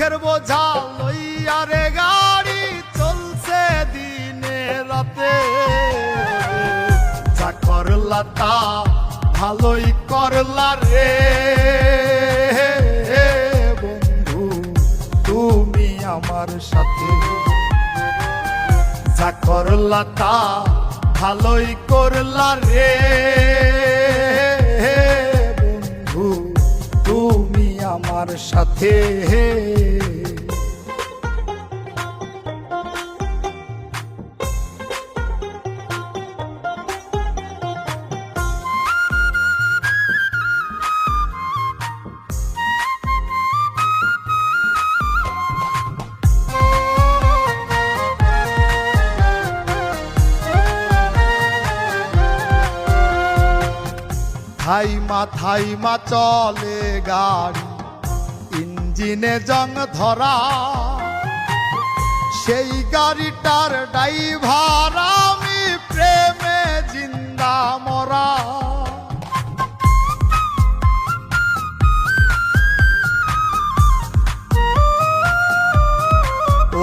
দুঃখের বোঝা লইয়া রে গাড়ি চলছে দিনে রাতে, যা করলা তা ভালোই করলা রে বন্ধু তুমি আমার সাথে, যা করলা তা ভালোই করলা রে বন্ধু তুমি আমার সাথে। থাইমা থাইমা চলে গাড়ি ইঞ্জিনে জং ধরা, সেই গাড়িটার ড্রাইভার আমি প্রেমে জিন্দা মরা।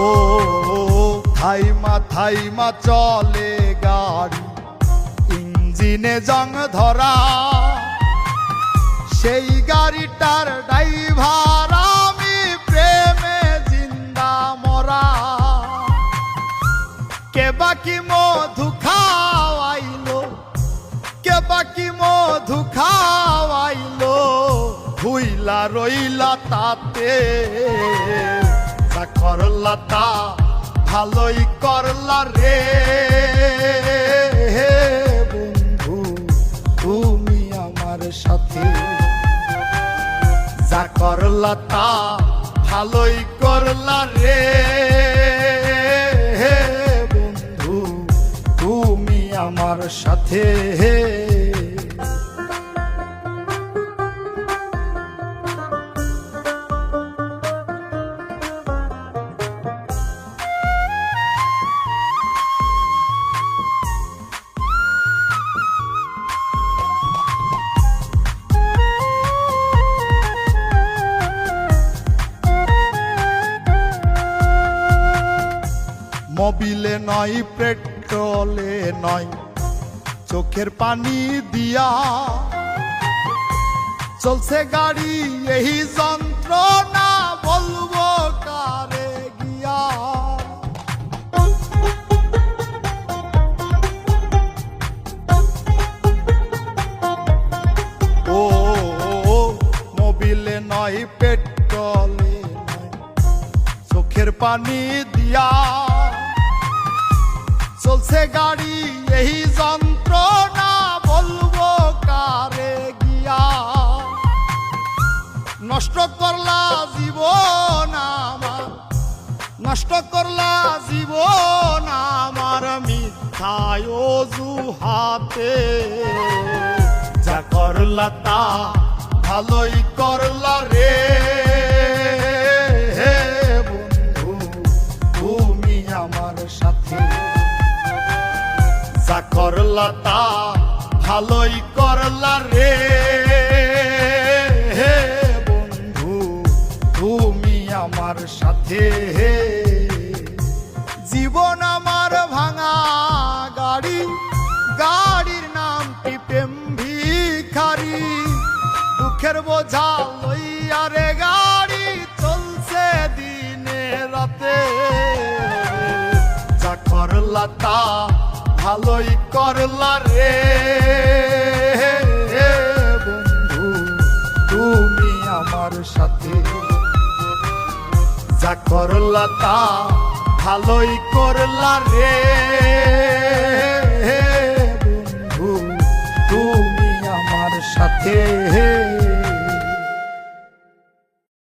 ও থাইমা থাইমা চলে গাড়ি ইঞ্জিনে জং ধরা, সেই গাড়িটার ড্রাইভার আমি প্রেমে জিন্দা মরা। কে বাকি মধু খাওয়াইলো, কে বাকি মধু খাওয়াইলো, ভুইলা রইলা তাতে, যা করলা তা ভালোই করলা রে বন্ধু তুমি আমার সাথে, যা করলা তা ভালোই করলা রে বন্ধু তুমি আমার সাথে। মোবিলে নয় পেট্রোলে নয় চোখের পানি দিয়া চলছে গাড়ি এই যন্ত্রণা বলবো কারে গিয়া। ও মোবিলে নয় পেট্রোলে নয় চোখের পানি দিয়া চলছে গাড়ি এই যন্ত্রণা বলবো কারে গিয়া। নষ্ট করলা জীবন আমার, নষ্ট করলা জীবন আমার মিথ্যায় অজুহাতে, যা করলা তা ভালোই করলা রে বন্ধু তুমি আমার সাথে, যা করলা তা ভালোই করলা রে বন্ধু তুমি আমার সাথে। জীবন আমার ভাঙা গাড়ি, গাড়ির নামটি প্রেম ভিখারি, দুঃখের বোঝা লইয়া রে গাড়ি চলছে দিনে রাতে, যা করলা তা ভালোই করলা রে বন্ধু তুমি আমার সাথে, যা করলা তা ভালোই করলা রে বন্ধু তুমি আমার সাথে।